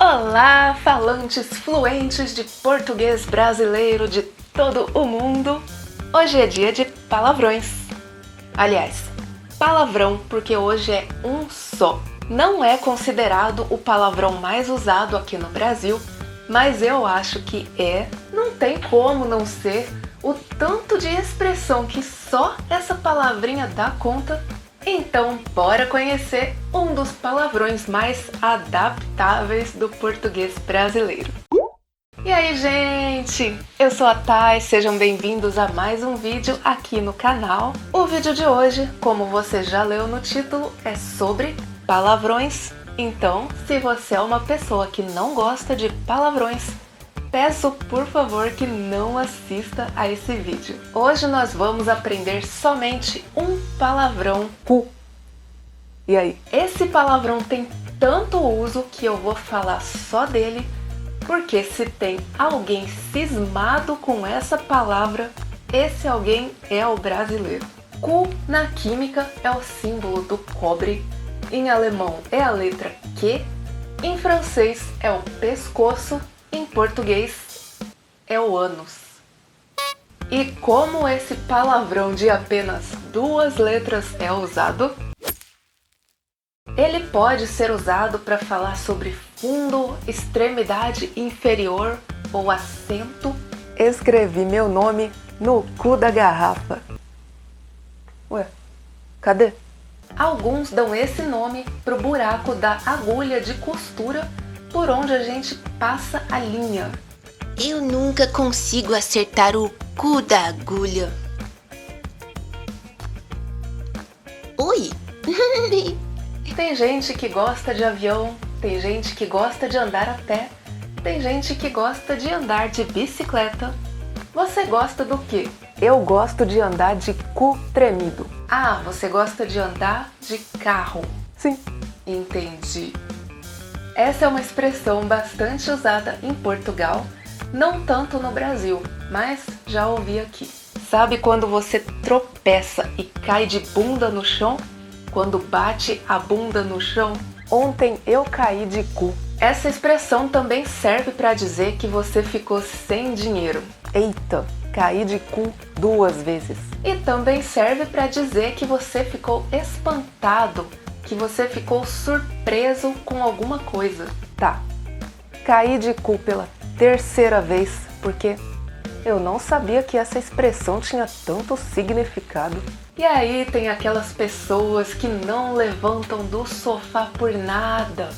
Olá, falantes fluentes de português brasileiro de todo o mundo! Hoje é dia de palavrões. Aliás, palavrão porque hoje é um só. Não é considerado o palavrão mais usado aqui no Brasil, mas eu acho que é. Não tem como não ser o tanto de expressão que só essa palavrinha dá conta. Então, bora conhecer um dos palavrões mais adaptáveis do português brasileiro. E aí, gente? Eu sou a Thay, sejam bem-vindos a mais um vídeo aqui no canal. O vídeo de hoje, como você já leu no título, é sobre palavrões. Então, se você é uma pessoa que não gosta de palavrões, peço por favor que não assista a esse vídeo. Hoje nós vamos aprender somente um palavrão, cu. E aí? Esse palavrão tem tanto uso que eu vou falar só dele, porque se tem alguém cismado com essa palavra, esse alguém é o brasileiro. Cu na química é o símbolo do cobre, em alemão é a letra Q, em francês é o pescoço, em português é o ânus. E como esse palavrão de apenas duas letras é usado? Ele pode ser usado para falar sobre fundo, extremidade inferior ou assento. Escrevi meu nome no cu da garrafa. Ué, cadê? Alguns dão esse nome pro buraco da agulha de costura por onde a gente passa a linha. Eu nunca consigo acertar o cu da agulha. Oi! Tem gente que gosta de avião, tem gente que gosta de andar a pé, tem gente que gosta de andar de bicicleta. Você gosta do quê? Eu gosto de andar de cu tremido. Ah, você gosta de andar de carro? Sim. Entendi. Essa é uma expressão bastante usada em Portugal, não tanto no Brasil, mas já ouvi aqui. Sabe quando você tropeça e cai de bunda no chão? Quando bate a bunda no chão? Ontem eu caí de cu. Essa expressão também serve para dizer que você ficou sem dinheiro. Eita, caí de cu duas vezes. E também serve para dizer que você ficou espantado, que você ficou surpreso com alguma coisa. Tá, caí de cu pela terceira vez, porque eu não sabia que essa expressão tinha tanto significado. E aí tem aquelas pessoas que não levantam do sofá por nada.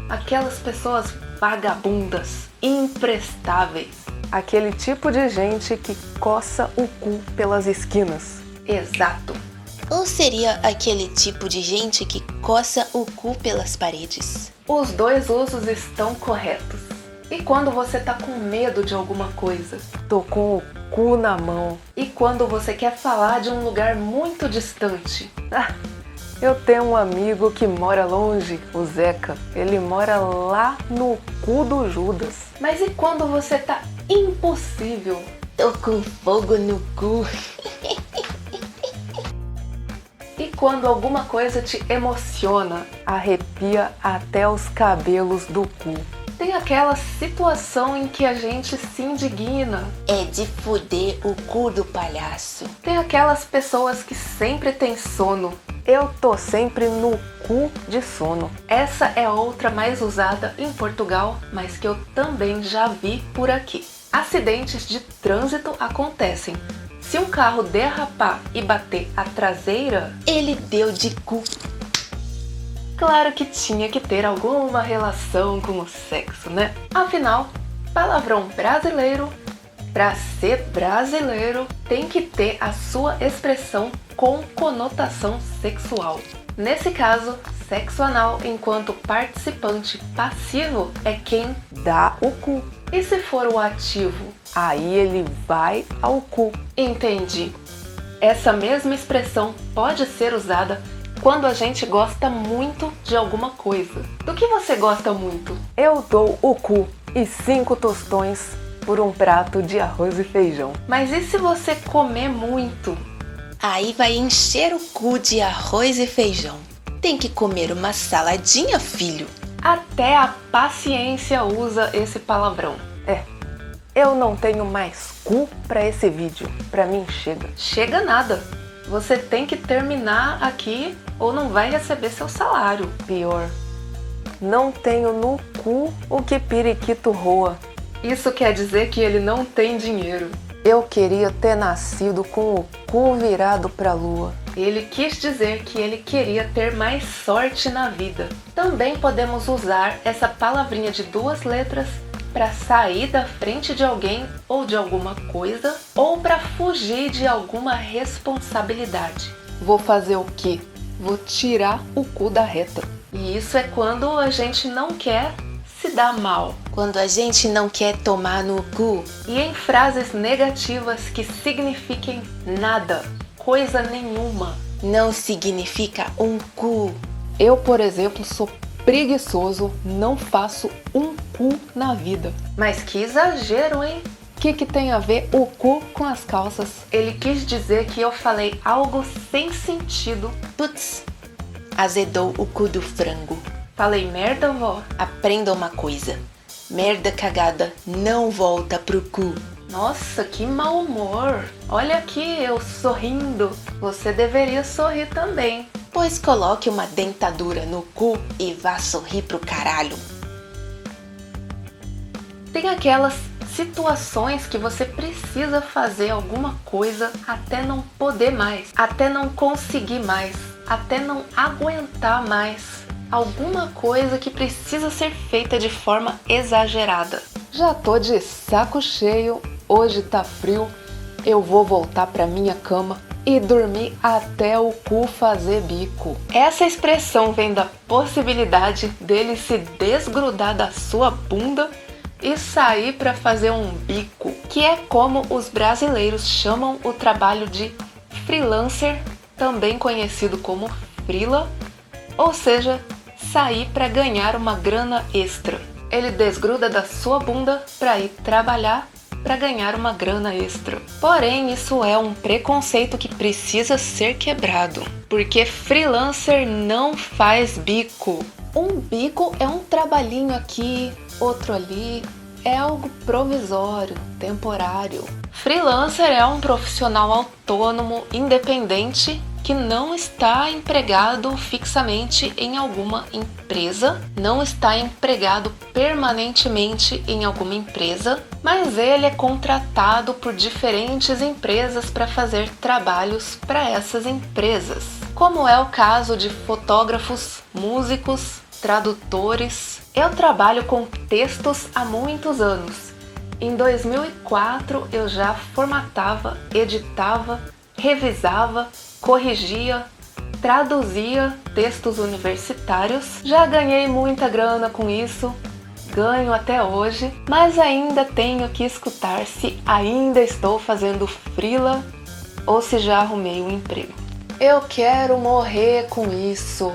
Aquelas pessoas vagabundas, imprestáveis. Aquele tipo de gente que coça o cu pelas esquinas. Exato. Ou seria aquele tipo de gente que coça o cu pelas paredes? Os dois usos estão corretos. E quando você tá com medo de alguma coisa? Tô com o cu na mão. E quando você quer falar de um lugar muito distante? Ah, eu tenho um amigo que mora longe, o Zeca. Ele mora lá no cu do Judas. Mas e quando você tá impossível? Tô com fogo no cu. E quando alguma coisa te emociona, arrepia até os cabelos do cu. Tem aquela situação em que a gente se indigna. É de fuder o cu do palhaço. Tem aquelas pessoas que sempre têm sono. Eu tô sempre no cu de sono. Essa é outra mais usada em Portugal, mas que eu também já vi por aqui. Acidentes de trânsito acontecem. Se um carro derrapar e bater a traseira, ele deu de cu. Claro que tinha que ter alguma relação com o sexo, né? Afinal, palavrão brasileiro, para ser brasileiro, tem que ter a sua expressão com conotação sexual. Nesse caso, sexo anal, enquanto participante passivo é quem dá o cu. E se for o ativo, aí ele vai ao cu. Entendi. Essa mesma expressão pode ser usada quando a gente gosta muito de alguma coisa. Do que você gosta muito? Eu dou o cu e 5 tostões por um prato de arroz e feijão. Mas e se você comer muito? Aí vai encher o cu de arroz e feijão. Tem que comer uma saladinha, filho. Até a paciência usa esse palavrão. Eu não tenho mais cu pra esse vídeo. Pra mim chega. Chega nada. Você tem que terminar aqui ou não vai receber seu salário. Pior, não tenho no cu o que periquito roa. Isso quer dizer que ele não tem dinheiro. Eu queria ter nascido com o cu virado pra lua. Ele quis dizer que ele queria ter mais sorte na vida. Também podemos usar essa palavrinha de 2 letras para sair da frente de alguém ou de alguma coisa, ou para fugir de alguma responsabilidade. Vou fazer o quê? Vou tirar o cu da reta. E isso é quando a gente não quer se dar mal. Quando a gente não quer tomar no cu. E em frases negativas que signifiquem nada, coisa nenhuma. Não significa um cu. Eu, por exemplo, sou preguiçoso, não faço um cu na vida. Mas que exagero, hein? O que tem a ver o cu com as calças? Ele quis dizer que eu falei algo sem sentido. Putz, azedou o cu do frango. Falei merda, vó? Aprenda uma coisa. Merda cagada não volta pro cu. Nossa, que mau humor. Olha aqui, eu sorrindo. Você deveria sorrir também. Pois coloque uma dentadura no cu e vá sorrir pro caralho. Tem aquelas situações que você precisa fazer alguma coisa até não poder mais, até não conseguir mais, até não aguentar mais. Alguma coisa que precisa ser feita de forma exagerada. Já tô de saco cheio, hoje tá frio, eu vou voltar pra minha cama e dormir até o cu fazer bico. Essa expressão vem da possibilidade dele se desgrudar da sua bunda e sair para fazer um bico, que é como os brasileiros chamam o trabalho de freelancer, também conhecido como freela, ou seja, sair para ganhar uma grana extra. Ele desgruda da sua bunda para ir trabalhar para ganhar uma grana extra. Porém, isso é um preconceito que precisa ser quebrado, porque freelancer não faz bico. Um bico é um trabalhinho aqui, outro ali, é algo provisório, temporário. Freelancer é um profissional autônomo, independente, que não está empregado fixamente em alguma empresa, não está empregado permanentemente em alguma empresa, mas ele é contratado por diferentes empresas para fazer trabalhos para essas empresas, como é o caso de fotógrafos, músicos, tradutores. Eu trabalho com textos há muitos anos. Em 2004 eu já formatava, editava, revisava, corrigia, traduzia textos universitários. Já ganhei muita grana com isso, ganho até hoje, mas ainda tenho que escutar se ainda estou fazendo freela ou se já arrumei um emprego. Eu quero morrer com isso.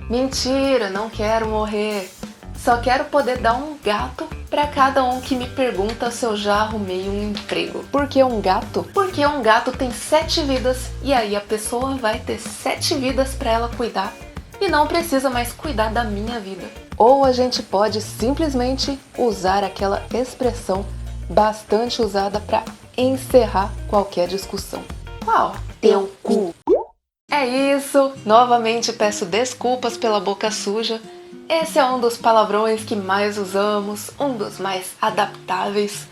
Mentira, não quero morrer. Só quero poder dar um gato para cada um que me pergunta se eu já arrumei um emprego. Por que um gato? Porque um gato tem 7 vidas e aí a pessoa vai ter 7 vidas para ela cuidar e não precisa mais cuidar da minha vida. Ou a gente pode simplesmente usar aquela expressão bastante usada para encerrar qualquer discussão. Qual? Teu cu. É isso! Novamente peço desculpas pela boca suja. Esse é um dos palavrões que mais usamos, um dos mais adaptáveis,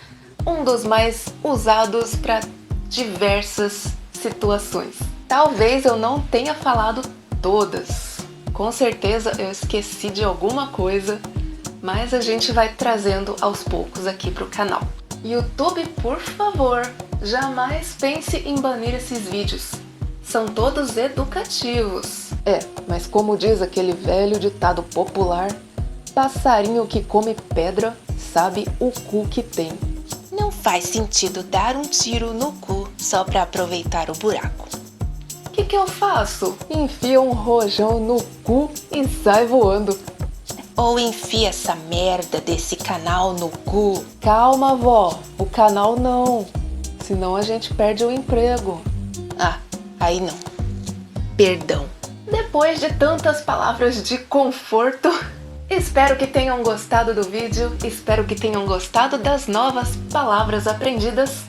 um dos mais usados para diversas situações. Talvez eu não tenha falado todas. Com certeza eu esqueci de alguma coisa, mas a gente vai trazendo aos poucos aqui para o canal. YouTube, por favor, jamais pense em banir esses vídeos. São todos educativos. Mas como diz aquele velho ditado popular, passarinho que come pedra sabe o cu que tem. Não faz sentido dar um tiro no cu só pra aproveitar o buraco. O que eu faço? Enfia um rojão no cu e sai voando. Ou enfia essa merda desse canal no cu. Calma, vó, o canal não. Senão a gente perde o emprego. Ah, aí não. Perdão. Depois de tantas palavras de conforto, Espero que tenham gostado do vídeo, espero que tenham gostado das novas palavras aprendidas.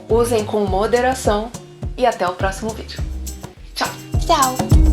Usem com moderação e até o próximo vídeo. Tchau! Tchau!